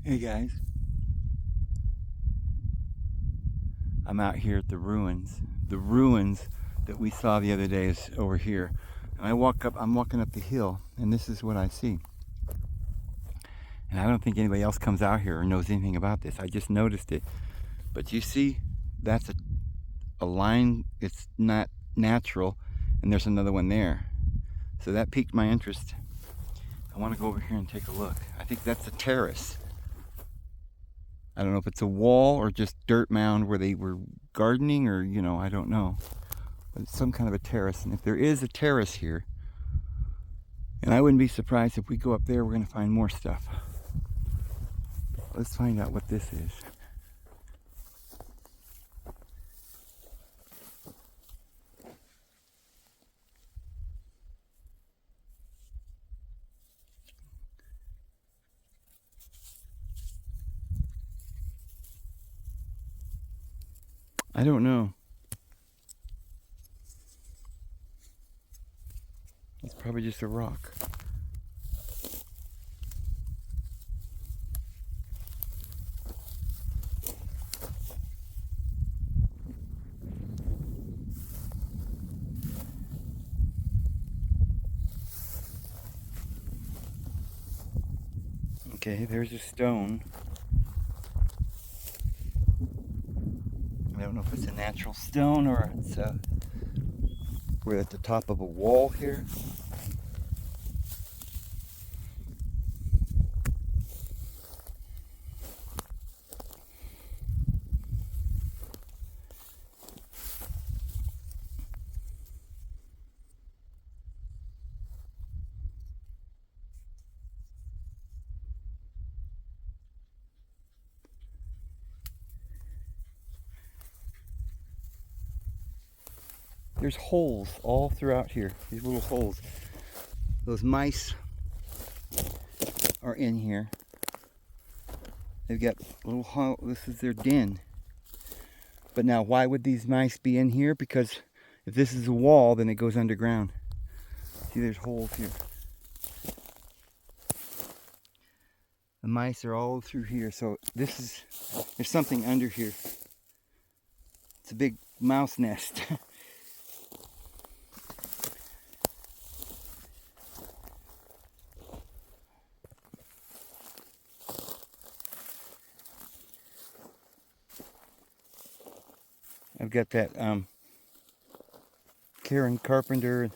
Hey guys, I'm out here at the ruins. The ruins that we saw the other day is over here. And I'm walking up the hill, and this is what I see. And I don't think anybody else comes out here or knows anything about this. I just noticed it. But you see, that's a line, it's not natural, and there's another one there. So that piqued my interest. I want to go over here and take a look. I think that's a terrace. I don't know if it's a wall or just dirt mound where they were gardening, or, I don't know. But it's some kind of a terrace. And if there is a terrace here, and I wouldn't be surprised if we go up there, we're going to find more stuff. Let's find out what this is. I don't know. It's probably just a rock. Okay, there's a stone. I don't know if it's a natural stone or it's we're at the top of a wall here. There's holes all throughout here. These little holes. Those mice are in here. They've got little hole. This is their den. But now, why would these mice be in here? Because if this is a wall, then it goes underground. See, there's holes here. The mice are all through here. So there's something under here. It's a big mouse nest. I've got that Karen Carpenter,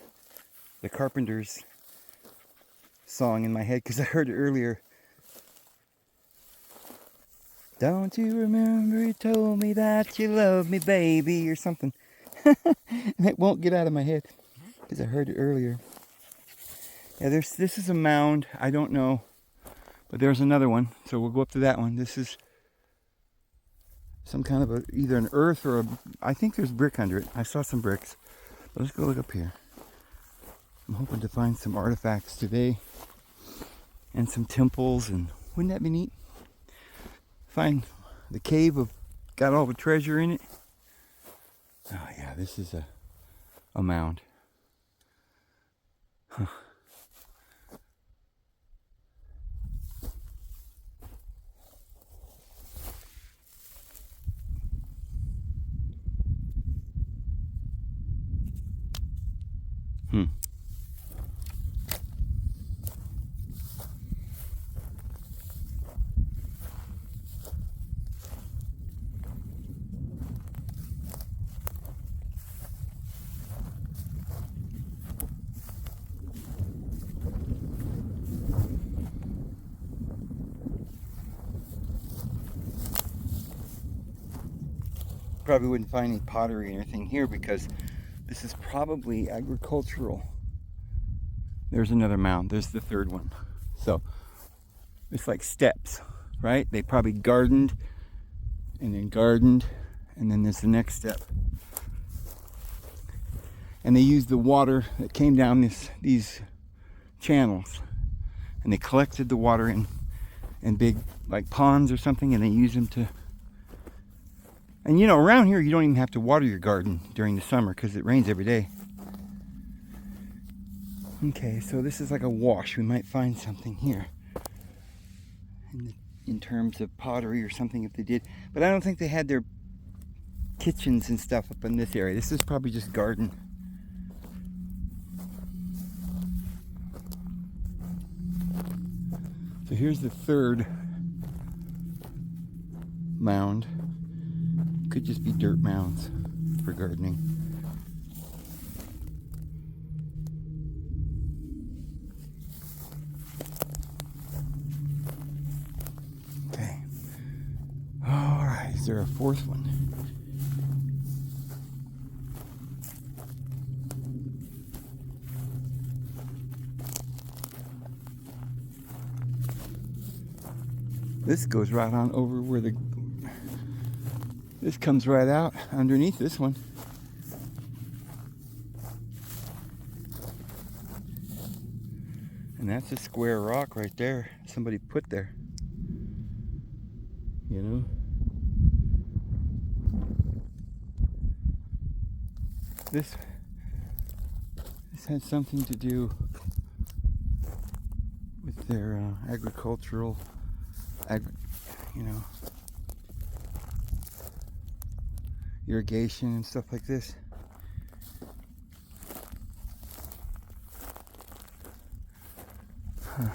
the Carpenters song in my head because I heard it earlier. Don't you remember you told me that you love me, baby, or something. And it won't get out of my head because I heard it earlier. Yeah, this is a mound. I don't know, but there's another one, so we'll go up to that one. This is some kind of either an earth or I think there's brick under it. I saw some bricks. But let's go look up here. I'm hoping to find some artifacts today and some temples, and wouldn't that be neat? Find the cave of got all the treasure in it. Oh yeah, this is a mound. Huh. Probably wouldn't find any pottery or anything here because this is probably agricultural. There's another mound. There's the third one. So it's like steps, right? They probably gardened and then there's the next step. And they used the water that came down these channels, and they collected the water in big like ponds or something, and they used them to. And around here you don't even have to water your garden during the summer because it rains every day. Okay, so this is like a wash. We might find something here. And in terms of pottery or something if they did. But I don't think they had their kitchens and stuff up in this area. This is probably just garden. So here's the third mound. Could just be dirt mounds for gardening. Okay. All right, is there a fourth one? This goes right on over where this comes right out underneath this one. And that's a square rock right there. Somebody put there. You know? This had something to do with their agricultural, you know, irrigation and stuff like this. Huh.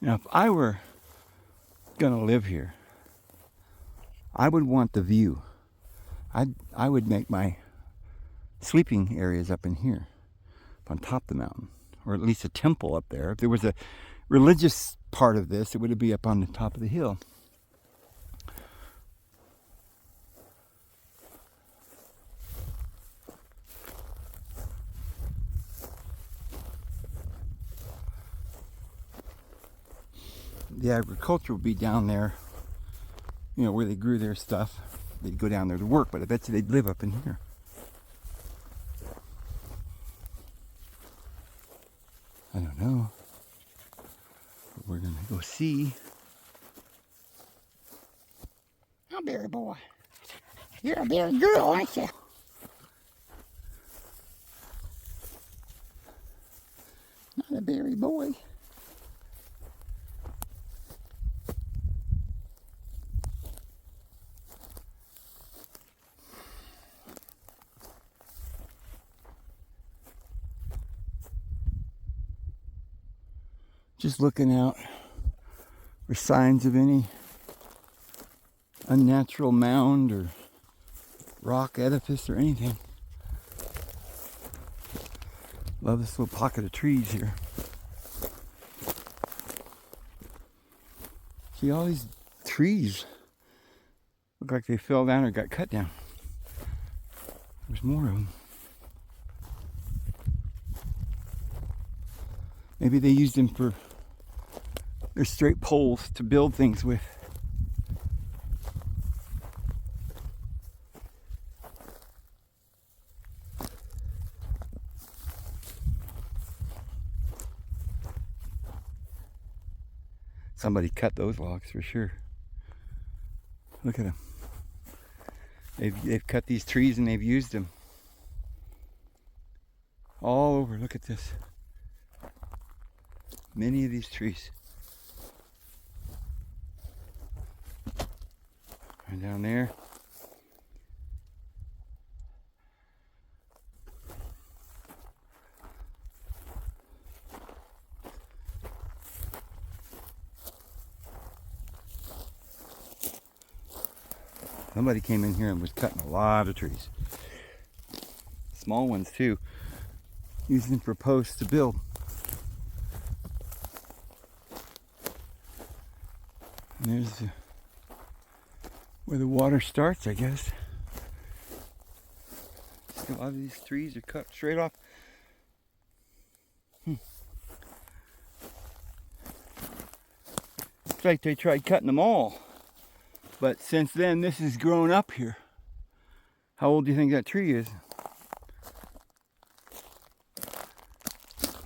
Now, if I were gonna live here, I would want the view. I would make my sleeping areas up in here, up on top of the mountain, or at least a temple up there. If there was a religious part of this, it would be up on the top of the hill. The agriculture would be down there, you know, where they grew their stuff. They'd go down there to work, but I bet you they'd live up in here. I don't know. But we're gonna go see. Oh, Berry boy. You're a berry girl, aren't you? Not a berry boy. Just looking out for signs of any unnatural mound or rock edifice or anything. Love this little pocket of trees here. See, all these trees look like they fell down or got cut down. There's more of them. Maybe they used them for their straight poles to build things with. Somebody cut those logs for sure. Look at them. They've cut these trees and they've used them all over. Look at this. Many of these trees. And down there. Somebody came in here and was cutting a lot of trees. Small ones too. Using them for posts to build. And there's where the water starts, I guess. A lot of these trees are cut straight off. It's like they tried cutting them all. But since then, this has grown up here. How old do you think that tree is?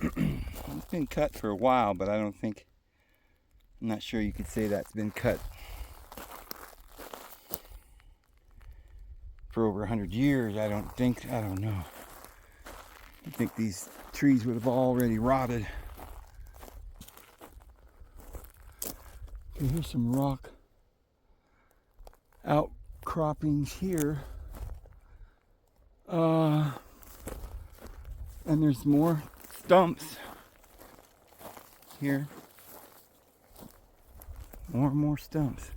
It's been cut for a while, but I'm not sure you could say that's been cut for over 100 years. I don't know. I think these trees would have already rotted. Okay, here's some rock outcroppings here. And there's more stumps here. More and more stumps.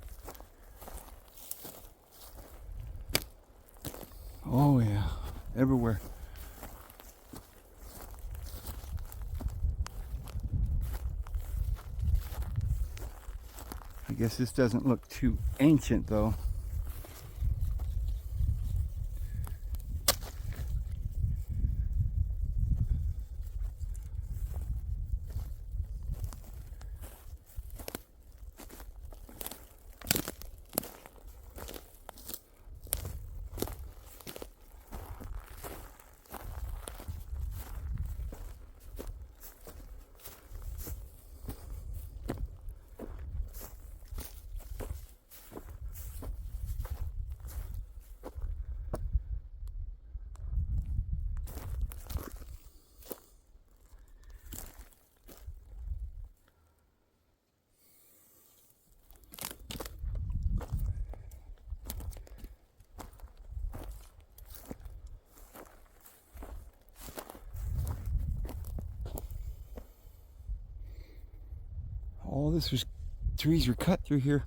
Oh yeah, everywhere. I guess this doesn't look too ancient though. All this was trees were cut through here.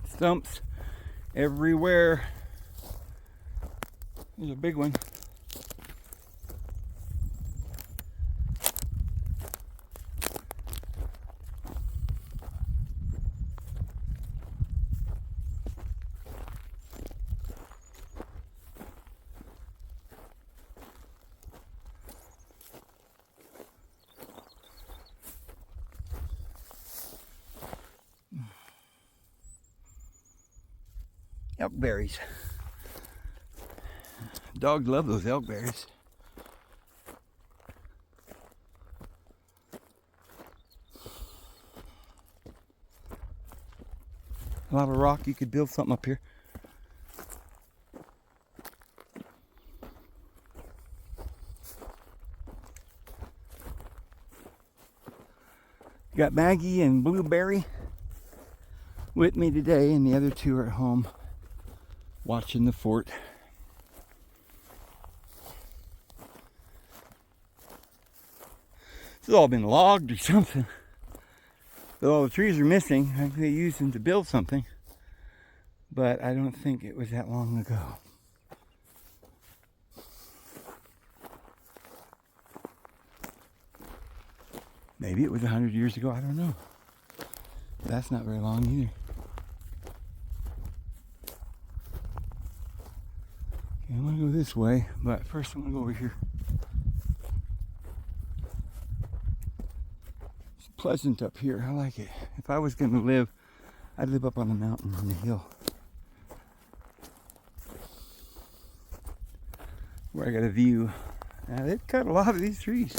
Stumps everywhere. There's a big one. Elkberries. Dogs love those elkberries. A lot of rock, you could build something up here. Got Maggie and Berry with me today, and the other two are at home watching the fort. This has all been logged or something. But all the trees are missing. I think they used them to build something. But I don't think it was that long ago. Maybe it was 100 years ago, I don't know. That's not very long either. Okay, I'm gonna go this way, but first I'm gonna go over here. It's pleasant up here, I like it. If I was gonna live, I'd live up on the mountain, on the hill. Where I got a view. Now they've cut a lot of these trees,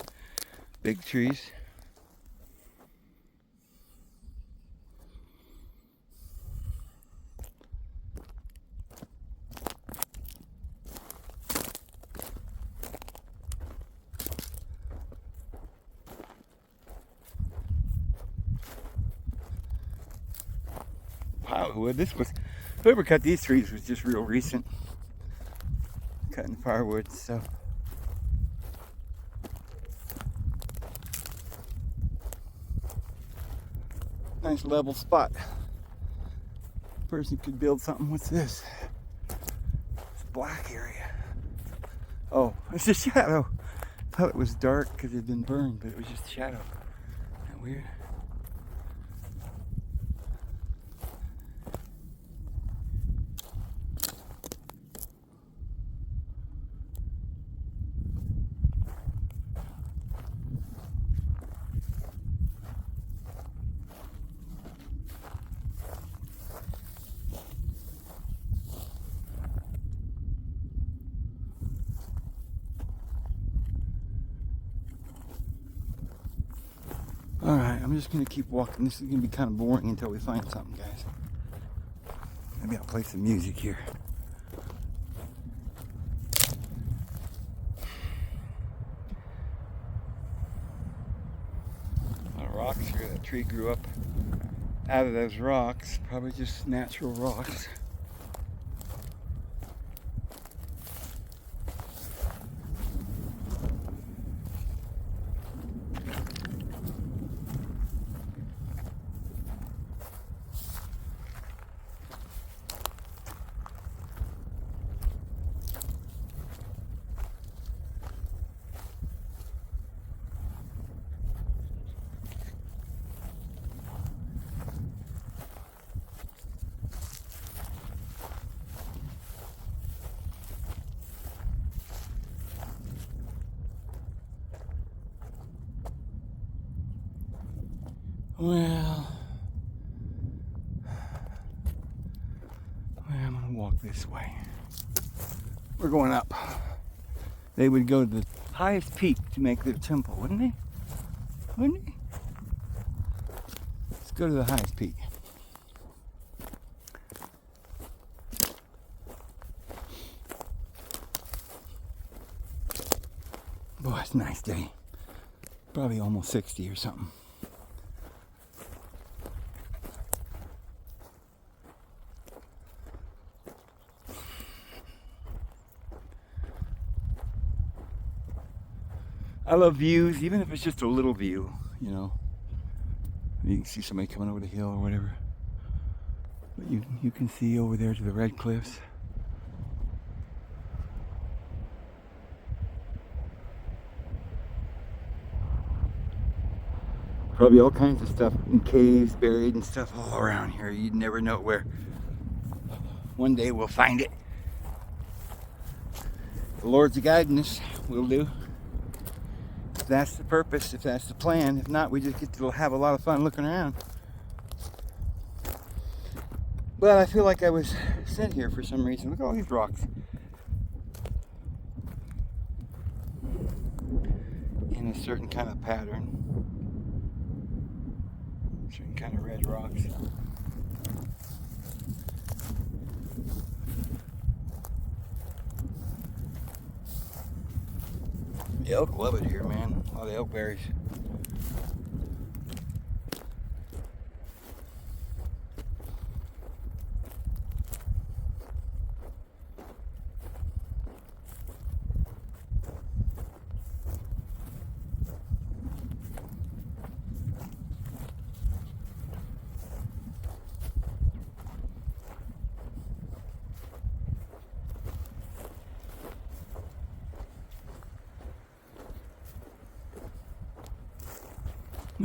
big trees. of wood. Whoever cut these trees was just real recent. Cutting firewood, so. Nice level spot. Person could build something. What's this? It's a black area. Oh, it's a shadow. I thought it was dark because it had been burned, but it was just a shadow. Isn't that weird? Alright, I'm just going to keep walking. This is going to be kind of boring until we find something, guys. Maybe I'll play some music here. A lot of rocks here. That tree grew up out of those rocks. Probably just natural rocks. Well, I'm going to walk this way. We're going up. They would go to the highest peak to make their temple, wouldn't they? Wouldn't they? Let's go to the highest peak. Boy, it's a nice day. Probably almost 60 or something. I love views, even if it's just a little view, you know. You can see somebody coming over the hill or whatever. But you can see over there to the red cliffs. Probably all kinds of stuff in caves buried and stuff all around here. You'd never know where. One day we'll find it. The Lord's guiding us, we'll do. If that's the purpose, if that's the plan. If not, we just get to have a lot of fun looking around. But I feel like I was sent here for some reason. Look at all these rocks. In a certain kind of pattern. Certain kind of red rocks. The elk love it here, man. A lot of elk berries.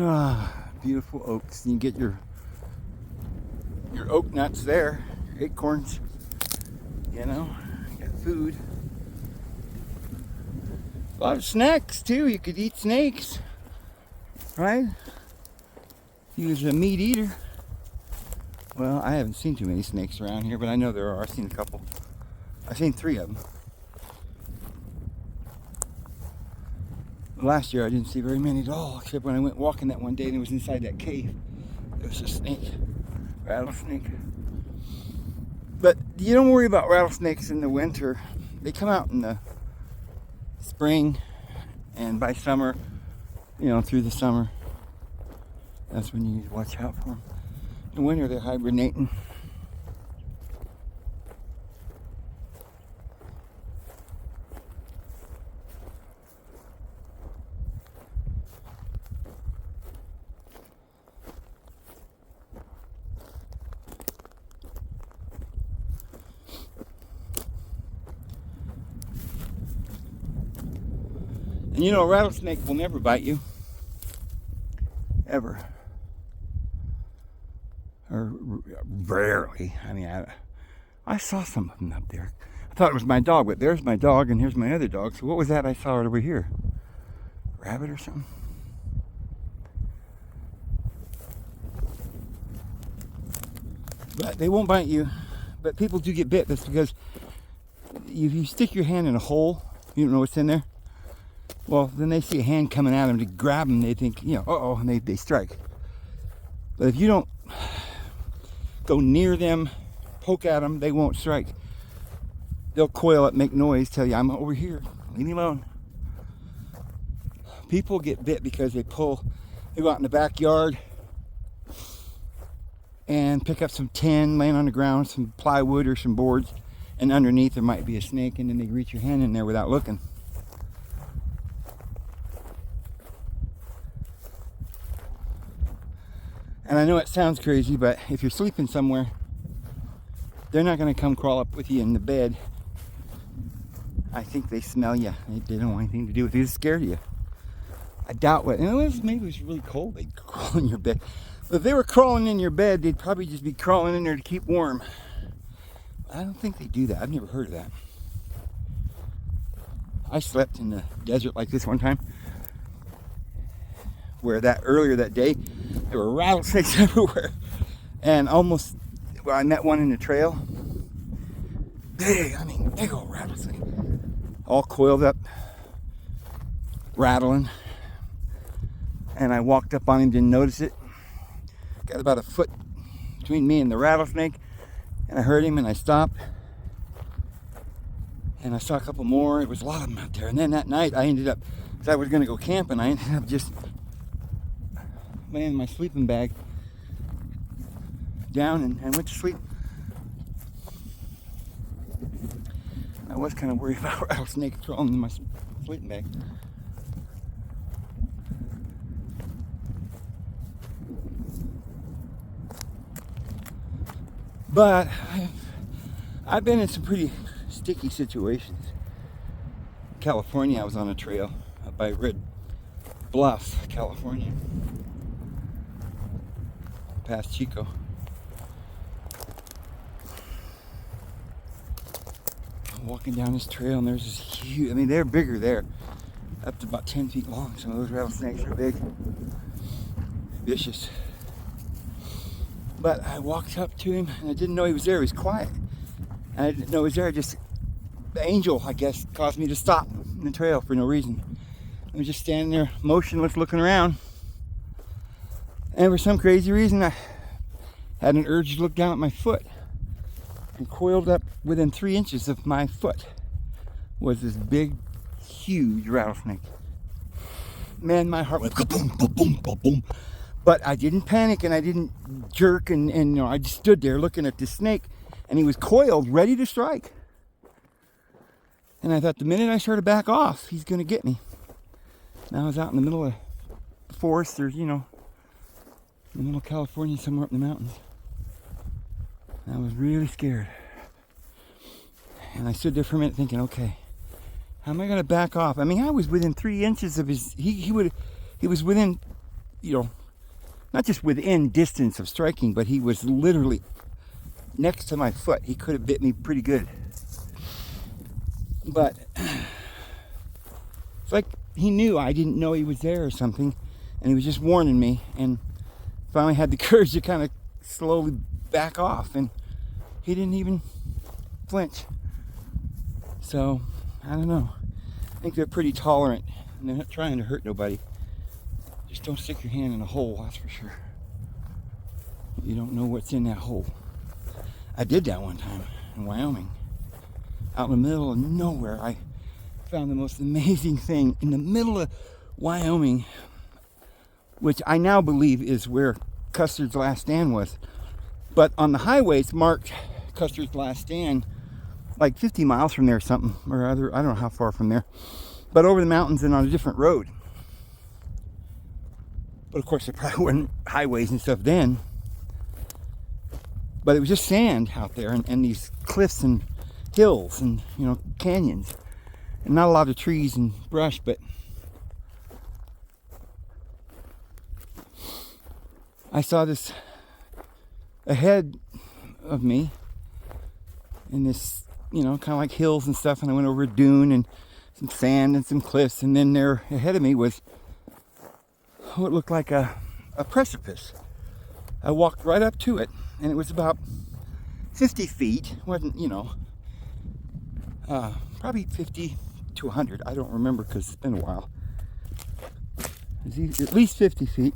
Ah, beautiful oaks. You can get your oak nuts there, your acorns. You know, you got food. A lot of snacks too. You could eat snakes, right? He was a meat eater. Well, I haven't seen too many snakes around here, but I know there are. I've seen a couple. I've seen 3 of them. Last year I didn't see very many at all, except when I went walking that one day and it was inside that cave. There was a snake, rattlesnake. But you don't worry about rattlesnakes in the winter. They come out in the spring, and by summer, you know, through the summer, that's when you need to watch out for them. In winter they're hibernating. And you know, a rattlesnake will never bite you. Ever. Or rarely. I mean, I saw some of them up there. I thought it was my dog, but there's my dog and here's my other dog. So what was that I saw over here? Rabbit or something? But they won't bite you. But people do get bit. That's because if you stick your hand in a hole, you don't know what's in there. Well, then they see a hand coming at them to grab them. They think, you know, uh-oh, and they strike. But if you don't go near them, poke at them, they won't strike. They'll coil up, make noise, tell you, I'm over here, leave me alone. People get bit because they go out in the backyard and pick up some tin laying on the ground, some plywood or some boards, and underneath there might be a snake, and then they reach your hand in there without looking. And I know it sounds crazy, but if you're sleeping somewhere, they're not going to come crawl up with you in the bed. I think they smell you. They don't want anything to do with you. They're scared of you. I doubt what. Maybe it was really cold. They'd crawl in your bed. But if they were crawling in your bed, they'd probably just be crawling in there to keep warm. I don't think they do that. I've never heard of that. I slept in the desert like this one time, where earlier that day there were rattlesnakes everywhere, and I met one in the trail. Big old rattlesnake, all coiled up, rattling. And I walked up on him, didn't notice it. Got about a foot between me and the rattlesnake, and I heard him, and I stopped. And I saw a couple more. It was a lot of them out there. And then that night, I ended up, because I was going to go camping, I ended up just laying my sleeping bag down and went to sleep. I was kind of worried about rattlesnakes crawling in my sleeping bag. But I've been in some pretty sticky situations. In California, I was on a trail up by Red Bluff, California, past Chico. I'm walking down this trail, and there's this huge, they're bigger there, up to about 10 feet long. Some of those rattlesnakes are big, vicious. But I walked up to him, and I didn't know he was there. He was quiet. And I didn't know he was there. The angel, I guess, caused me to stop in the trail for no reason. I was just standing there, motionless, looking around. And for some crazy reason, I had an urge to look down at my foot. And coiled up within 3 inches of my foot was this big, huge rattlesnake. Man, my heart went boom, boom, boom, boom, boom. But I didn't panic, and I didn't jerk, and I just stood there looking at this snake, and he was coiled, ready to strike. And I thought, the minute I start to back off, he's going to get me. Now I was out in the middle of the forest, there's, in the middle of California, somewhere up in the mountains. And I was really scared. And I stood there for a minute thinking, okay, how am I going to back off? I was within 3 inches of his, he was within, not just within distance of striking, but he was literally next to my foot. He could have bit me pretty good. But it's like he knew I didn't know he was there or something, and he was just warning me, and finally had the courage to kind of slowly back off, and he didn't even flinch. So, I don't know. I think they're pretty tolerant, and they're not trying to hurt nobody. Just don't stick your hand in a hole, that's for sure. You don't know what's in that hole. I did that one time in Wyoming. Out in the middle of nowhere, I found the most amazing thing in the middle of Wyoming, which I now believe is where Custer's last stand was. But on the highway, it's marked Custer's last stand, like 50 miles from there or something, or other, I don't know how far from there, but over the mountains and on a different road. But of course, there probably weren't highways and stuff then. But it was just sand out there, and these cliffs and hills and canyons, and not a lot of trees and brush. But I saw this ahead of me in this, kind of like hills and stuff, and I went over a dune and some sand and some cliffs, and then there ahead of me was what looked like a precipice. I walked right up to it, and it was about 50 feet. It wasn't, probably 50 to 100. I don't remember because it's been a while. It was at least 50 feet.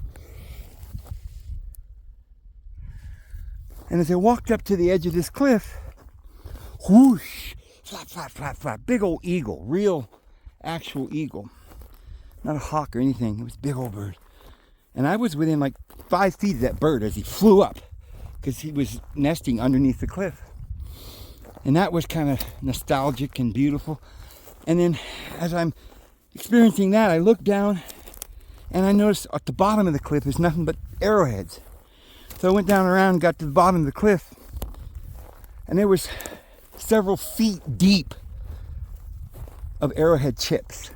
And as I walked up to the edge of this cliff, whoosh, flap, flap, flap, flap, big old eagle, real, actual eagle. Not a hawk or anything, it was a big old bird. And I was within like 5 feet of that bird as he flew up, because he was nesting underneath the cliff. And that was kind of nostalgic and beautiful. And then as I'm experiencing that, I looked down and I noticed at the bottom of the cliff is nothing but arrowheads. So I went down around and got to the bottom of the cliff, and there was several feet deep of arrowhead chips.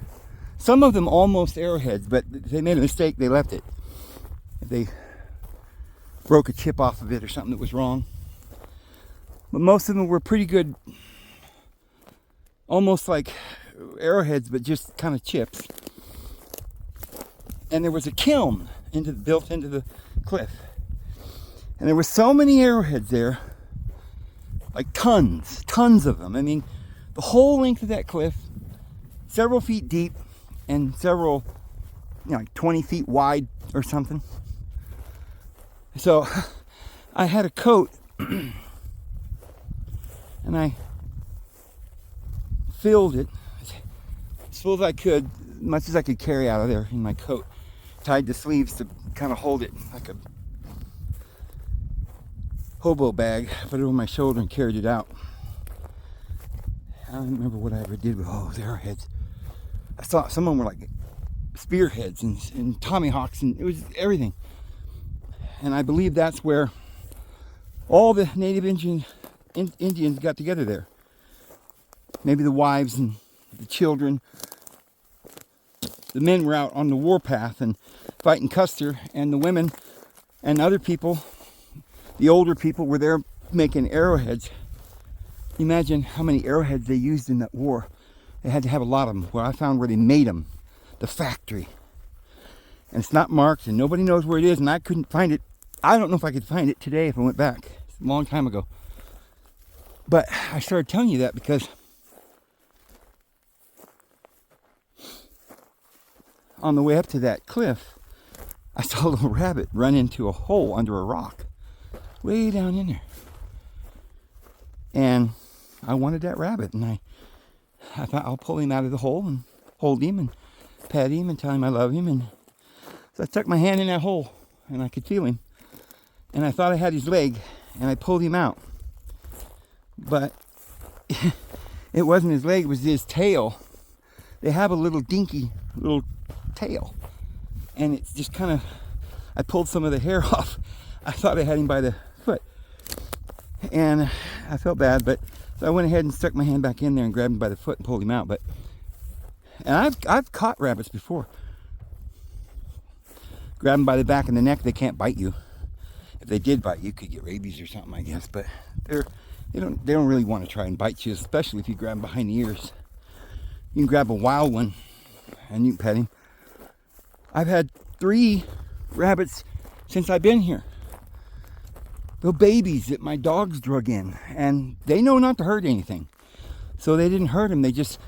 Some of them almost arrowheads, but they made a mistake, they left it. They broke a chip off of it or something that was wrong. But most of them were pretty good, almost like arrowheads, but just kind of chips. And there was a kiln built into the cliff. And there were so many arrowheads there, like tons of them. I mean, the whole length of that cliff, several feet deep and several, like 20 feet wide or something. So I had a coat and I filled it as full as I could, as much as I could carry out of there in my coat. Tied the sleeves to kind of hold it like a hobo bag, put it over my shoulder and carried it out. I don't remember what I ever did with all those arrowheads. I saw some of them were like spearheads and tommyhawks, and it was everything. And I believe that's where all the native Indians got together there. Maybe the wives and the children. The men were out on the warpath and fighting Custer, and the women and other people, the older people, were there making arrowheads. Imagine how many arrowheads they used in that war. They had to have a lot of them. Where I found where they made them, the factory. And it's not marked, and nobody knows where it is, and I couldn't find it. I don't know if I could find it today if I went back. It's a long time ago. But I started telling you that because on the way up to that cliff, I saw a little rabbit run into a hole under a rock, way down in there. And I wanted that rabbit, and I thought I'll pull him out of the hole and hold him and pet him and tell him I love him. And so I stuck my hand in that hole, and I could feel him. And I thought I had his leg, and I pulled him out. But it wasn't his leg, it was his tail. They have a little dinky little tail. And it's just kind of, I pulled some of the hair off. I thought I had him by the foot. And I felt bad, but so I went ahead and stuck my hand back in there and grabbed him by the foot and pulled him out. And I've caught rabbits before. Grab them by the back and the neck, they can't bite you. If they did bite you, you could get rabies or something, I guess. But they don't really want to try and bite you, especially if you grab them behind the ears. You can grab a wild one and you can pet him. I've had 3 rabbits since I've been here. The babies that my dogs drug in, and they know not to hurt anything. So they didn't hurt him, they just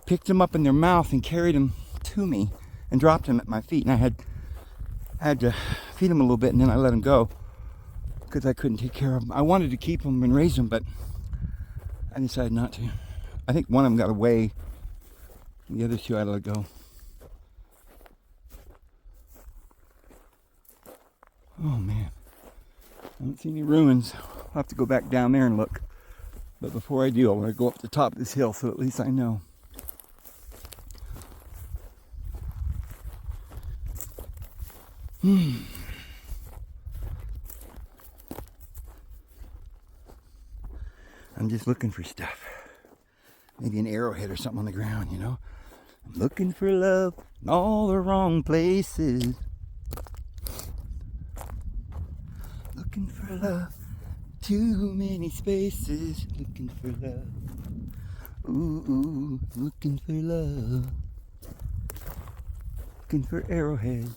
picked him up in their mouth and carried him to me and dropped him at my feet. And I had to feed him a little bit, and then I let him go because I couldn't take care of him. I wanted to keep him and raise him, but I decided not to. I think one of them got away. The other 2 I let go. Oh man, I don't see any ruins. I'll have to go back down there and look. But before I do, I want to go up the top of this hill so at least I know. I'm just looking for stuff. Maybe an arrowhead or something on the ground, I'm looking for love in all the wrong places. looking for love. Too many spaces, looking for love. Ooh, ooh, looking for love. Looking for arrowheads.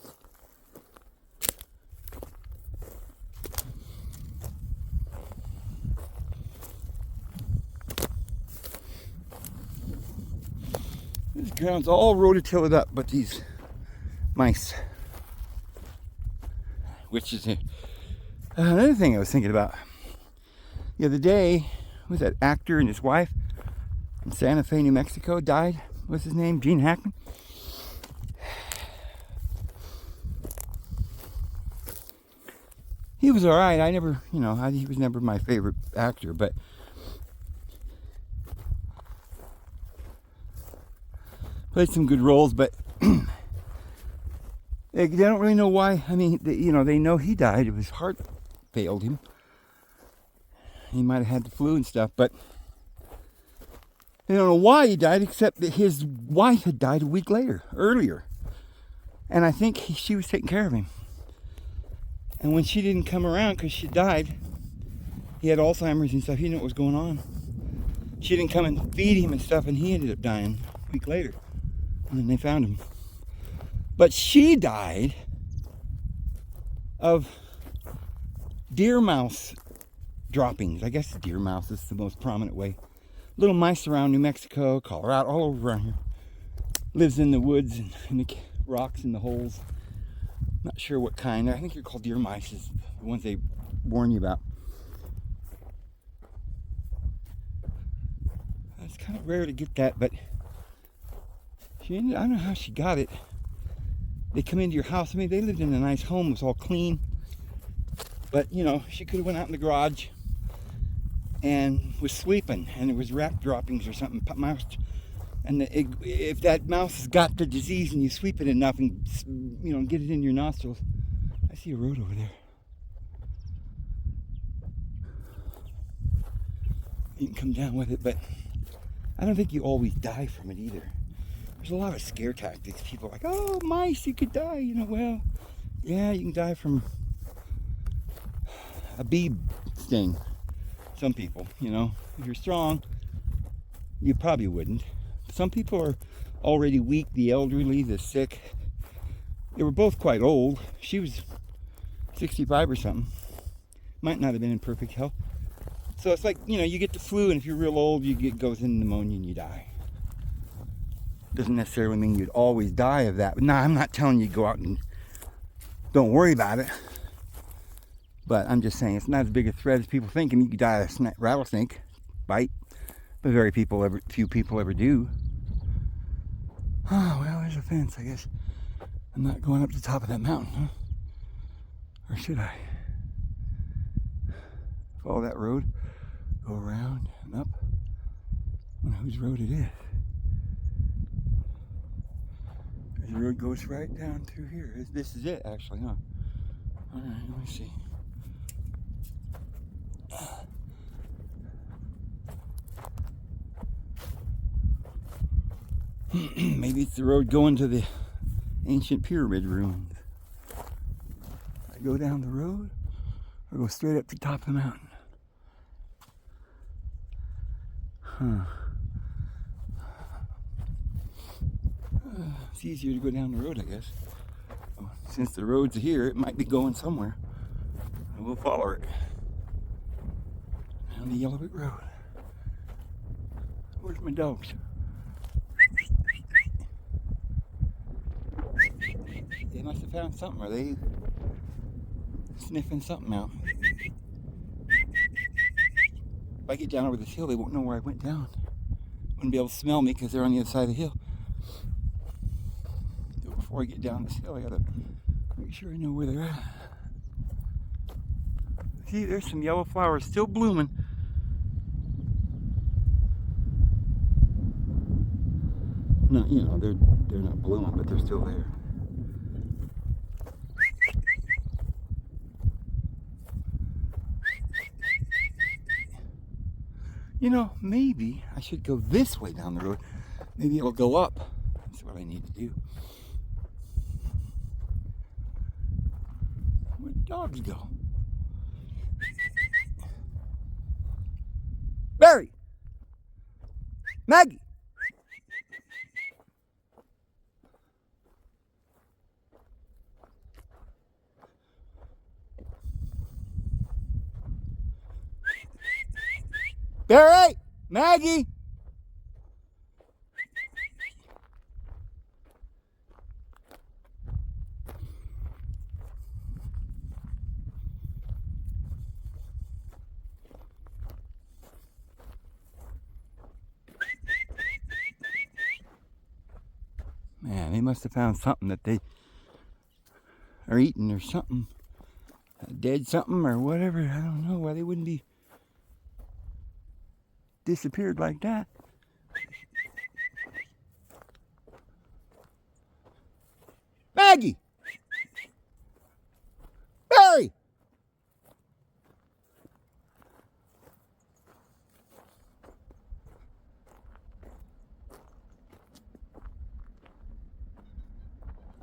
This ground's all rototilled up, but these mice. Which is another thing I was thinking about. The other day, was that actor and his wife in Santa Fe, New Mexico, died? What's his name? Gene Hackman? He was alright. I never, he was never my favorite actor, but played some good roles, but they don't really know why. I mean, they know he died. His heart failed him. He might have had the flu and stuff, but they don't know why he died, except that his wife had died a week earlier. And I think she was taking care of him. And when she didn't come around because she died, he had Alzheimer's and stuff. He didn't know what was going on. She didn't come and feed him and stuff, and he ended up dying a week later. And then they found him. But she died of deer mouse droppings. I guess deer mouse is the most prominent way. Little mice around New Mexico, Colorado, all over around here. Lives in the woods and in the rocks and the holes. Not sure what kind. I think they're called deer mice, is the ones they warn you about. It's kind of rare to get that, but I don't know how she got it. They come into your house. I mean, they lived in a nice home. It was all clean. But, she could have went out in the garage and was sleeping, and there was rat droppings or something. Mouse, and if that mouse has got the disease and you sweep it enough and, get it in your nostrils. I see a road over there. You can come down with it, but I don't think you always die from it either. There's a lot of scare tactics. People are like, oh, mice, you could die. Well, yeah, you can die from a bee sting. Some people, if you're strong, you probably wouldn't. Some people are already weak, the elderly, the sick. They were both quite old. She was 65 or something. Might not have been in perfect health. So it's like, you get the flu, and if you're real old, goes in pneumonia and you die. Doesn't necessarily mean you'd always die of that. No, I'm not telling you to go out and don't worry about it. But I'm just saying it's not as big a threat as people think. And you could die of a rattlesnake bite, but few people ever do. Oh, well, there's a fence, I guess. I'm not going up the top of that mountain, huh? Or should I? Follow that road, go around and up. I wonder whose road it is. The road goes right down through here. This is it, actually, huh? All right, let me see. Maybe it's the road going to the ancient pyramid ruins. I go down the road or go straight up to the top of the mountain. Huh. It's easier to go down the road, I guess. Since the road's here, it might be going somewhere. I will follow it. Down the Yellow Brick Road. Where's my dogs? They must have found something. Are they sniffing something out? If I get down over this hill, they won't know where I went down. Wouldn't be able to smell me because they're on the other side of the hill. So before I get down this hill, I gotta make sure I know where they're at. See, there's some yellow flowers still blooming. No, they're not blooming, but they're still there. Maybe I should go this way down the road. Maybe it'll go up. That's what I need to do. Where'd the dogs go? Berry! Maggie! Berry! Maggie! Man, they must have found something that they are eating or something. Dead something or whatever. I don't know why they wouldn't be disappeared like that. Maggie! Berry!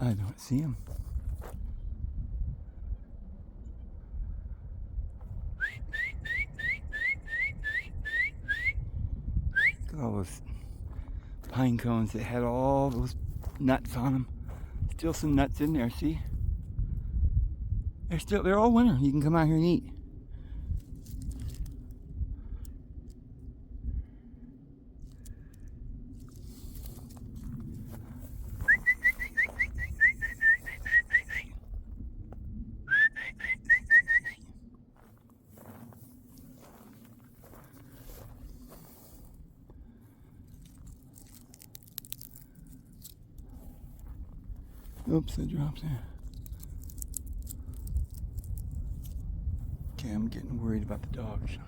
I don't see him. Look at all those pine cones that had all those nuts on them. Still some nuts in there, see? They're all winter. You can come out here and eat. Oops, I dropped there. Okay, I'm getting worried about the dogs.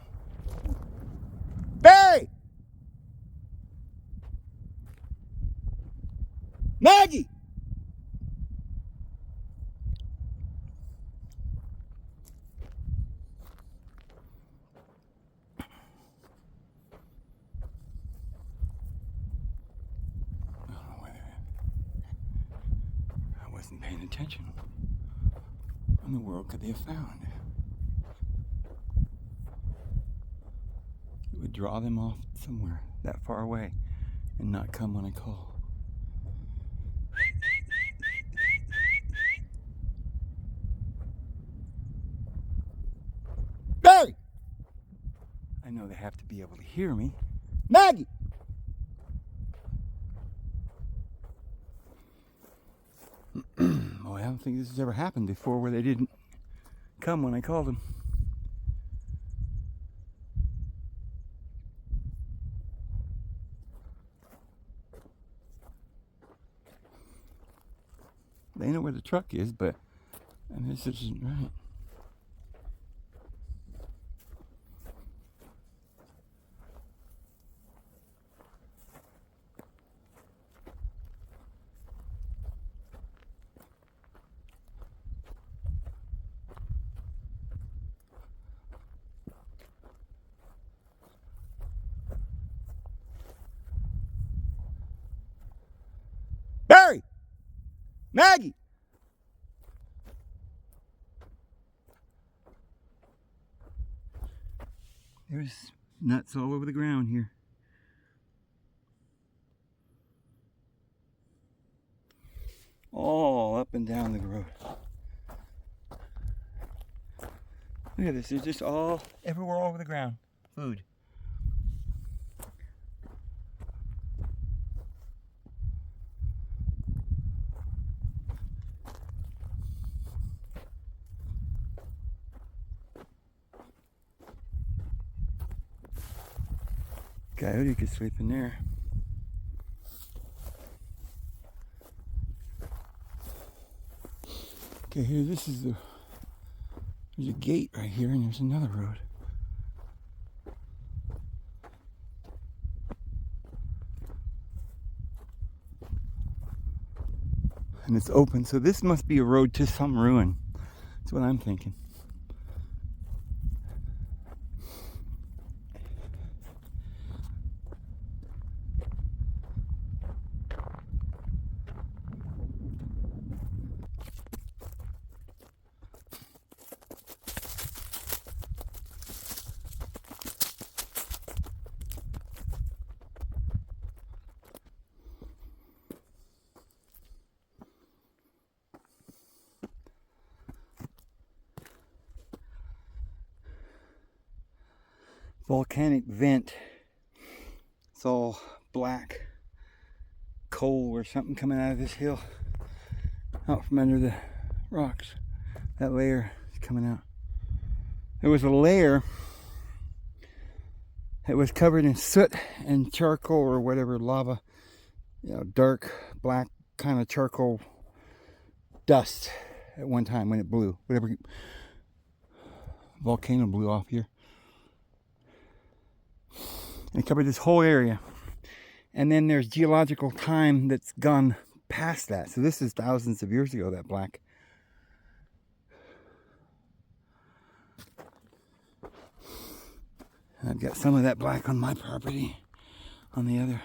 Berry! Maggie! I don't know where they're at. I wasn't paying attention. What in the world could they have found? It would draw them off somewhere that far away and not come when I call. Berry! I know they have to be able to hear me. Maggie! Oh, I don't think this has ever happened before where they didn't come when I called them. They know where the truck is, but this isn't right. Berry! Maggie! There's nuts all over the ground here. All up and down the road. Look at this, there's just all everywhere all over the ground. Food. Coyote could sleep in there. Okay, here, there's a gate right here, and there's another road. And it's open, so this must be a road to some ruin. That's what I'm thinking. volcanic vent. It's all black coal or something coming out of this hill, out from under the rocks. That layer is coming out. There was a layer that was covered in soot and charcoal or whatever, lava, you know, dark black kind of charcoal dust at one time when it blew, whatever volcano blew off here. And it covered this whole area. And then there's geological time that's gone past that. So this is thousands of years ago, that black. And I've got some of that black on my property, on the other.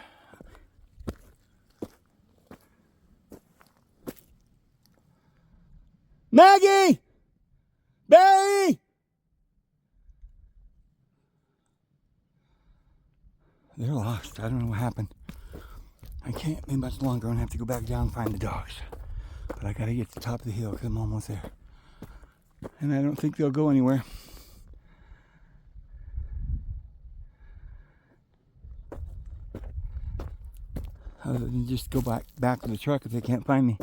Maggie! Berry! They're lost. I don't know what happened. I can't be much longer. I'm gonna have to go back down and find the dogs. But I gotta get to the top of the hill because I'm almost there. And I don't think they'll go anywhere. Other than just go back to the truck if they can't find me.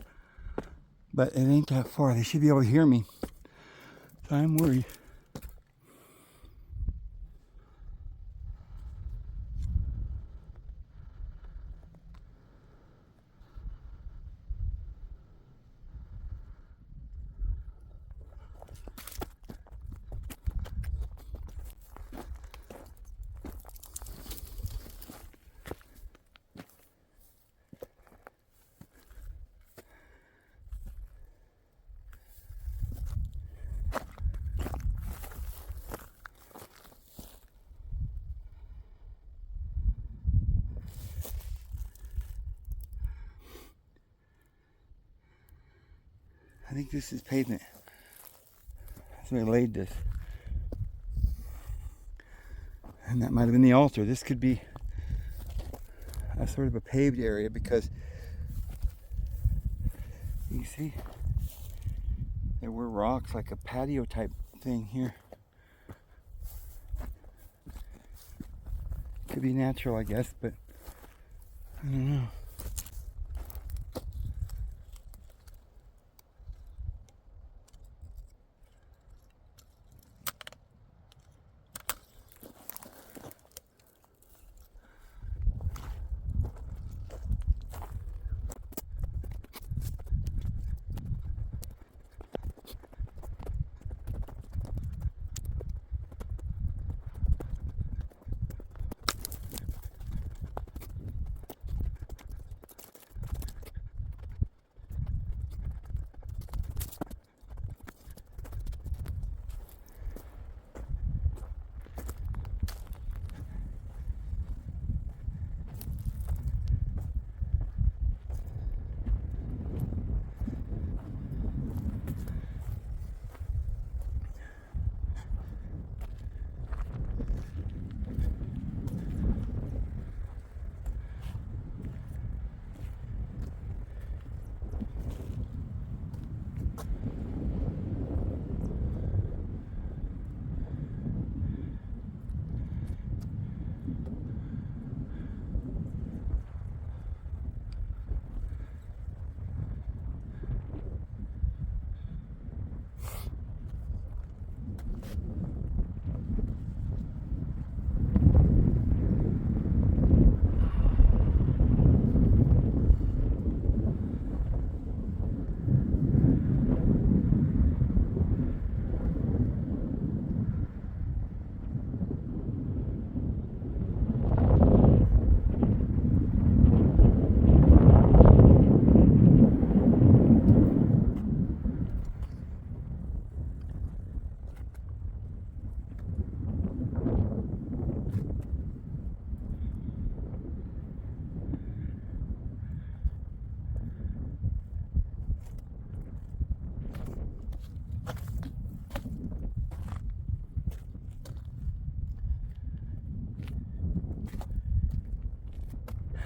But it ain't that far. They should be able to hear me. So I'm worried. I think this is pavement. So I laid this. And that might have been the altar. This could be a sort of a paved area because you can see there were rocks, like a patio type thing here. Could be natural, I guess, but I don't know.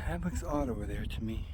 That looks odd over there to me.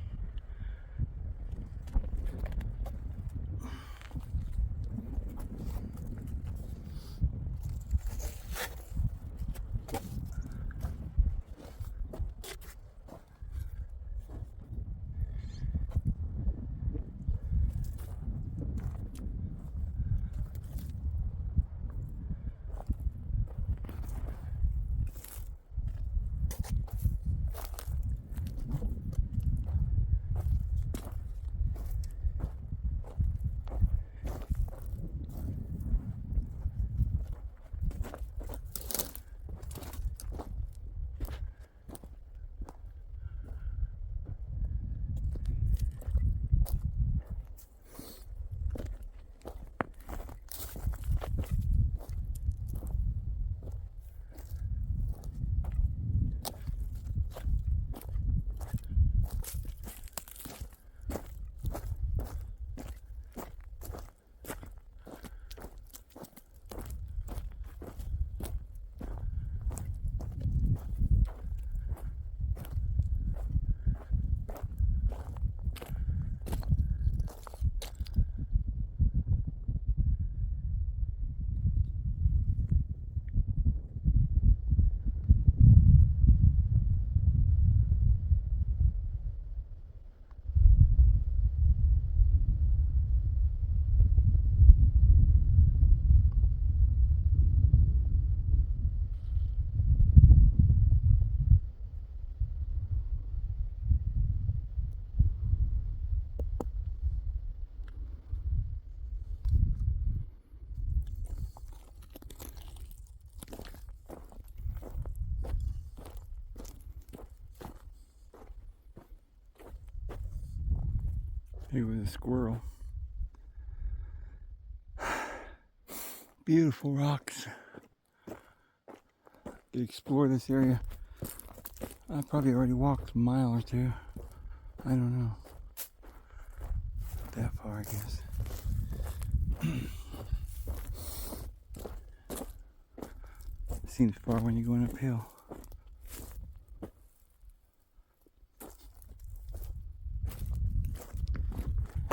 There was a squirrel. Beautiful rocks. To explore this area, I probably already walked a mile or two. I don't know. Not that far, I guess. Seems far when you're going uphill.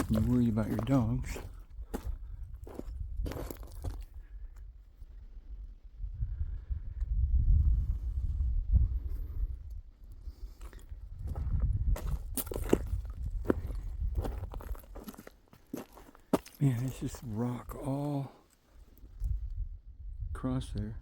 You're worried about your dogs. Man, it's just rock all across there.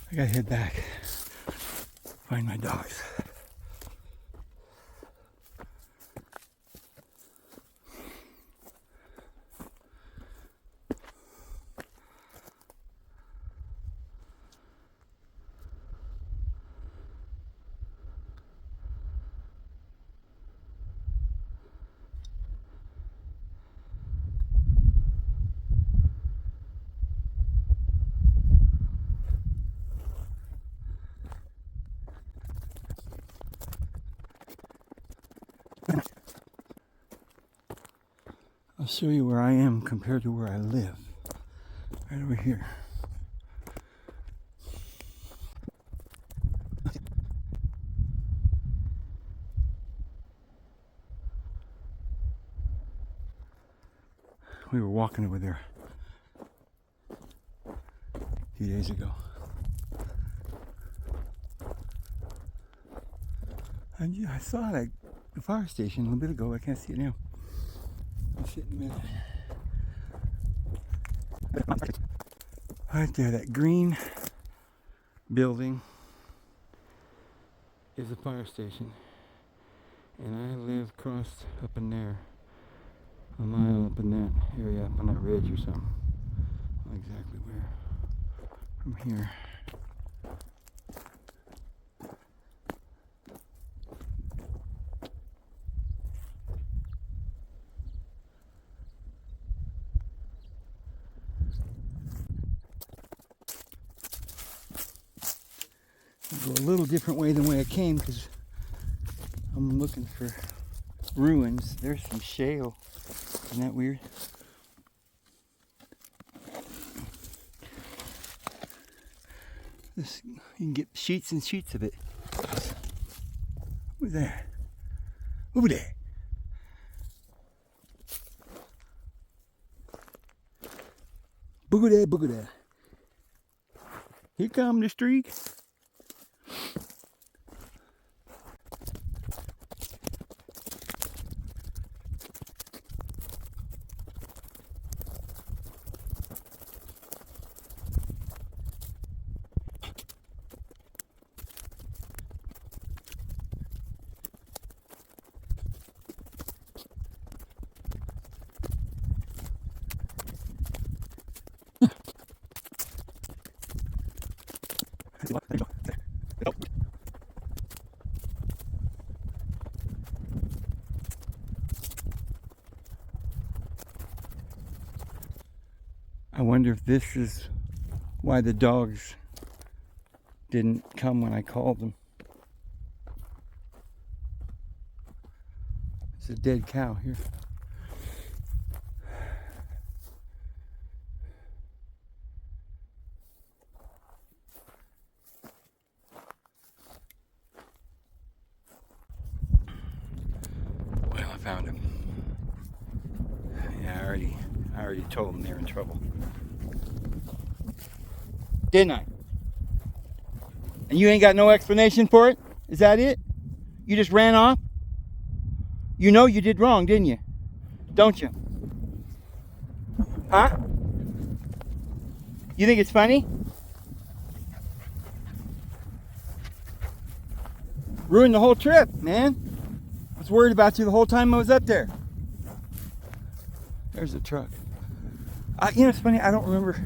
I gotta head back, find my dogs. I'll show you where I am compared to where I live. Right over here. We were walking over there a few days ago. I saw the fire station a little bit ago. I can't see it now. I'll see it in a minute. Right there, that green building is a fire station. And I live across up in there. A mile up in that area, up on that ridge or something. Not exactly where. From here. I'll go a little different way than the way I came because I'm looking for ruins. There's some shale. Isn't that weird? This, you can get sheets and sheets of it. Who's that? Over there. Booger there, booger there. Here come the streak. I wonder if this is why the dogs didn't come when I called them. It's a dead cow here. Well, I found him. Yeah, I already told them they're in trouble. Didn't I? And you ain't got no explanation for it? Is that it? You just ran off? You know you did wrong, didn't you? Don't you? Huh? You think it's funny? Ruined the whole trip, man. I was worried about you the whole time I was up there. There's the truck. You know, it's funny, I don't remember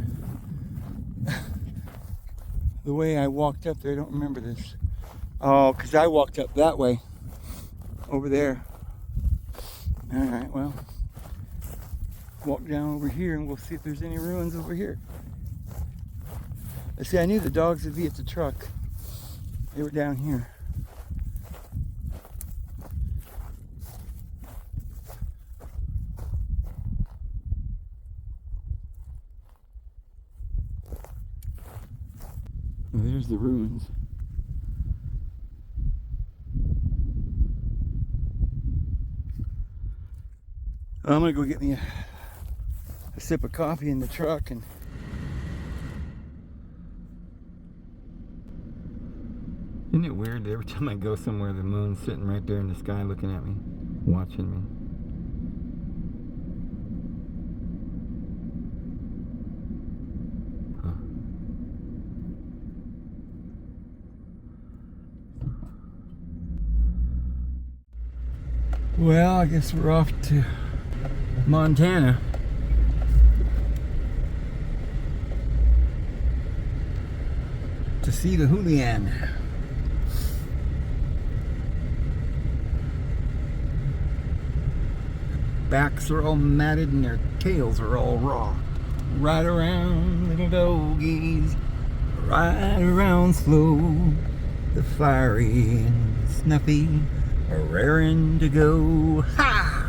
the way I walked up there. I don't remember this. Oh, because I walked up that way. Over there. Alright, well. Walk down over here and we'll see if there's any ruins over here. See, I knew the dogs would be at the truck. They were down here. Well, there's the ruins. I'm gonna go get me a sip of coffee in the truck and isn't it weird that every time I go somewhere the moon's sitting right there in the sky looking at me, watching me? Huh. Well, I guess we're off to Montana. To see the Julian. Backs are all matted and their tails are all raw. Ride around, little doggies. Ride around slow. The fiery and snuffy are raring to go. Ha!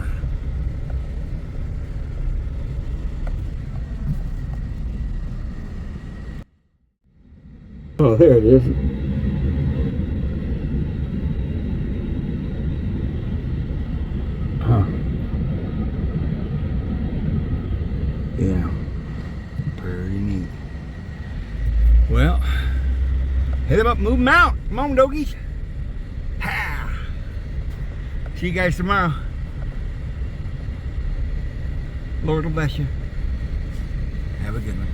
Oh, there it is. Huh. Yeah. Pretty neat. Well, hit them up, move them out. Come on, doggies. Ha! See you guys tomorrow. Lord will bless you. Have a good one.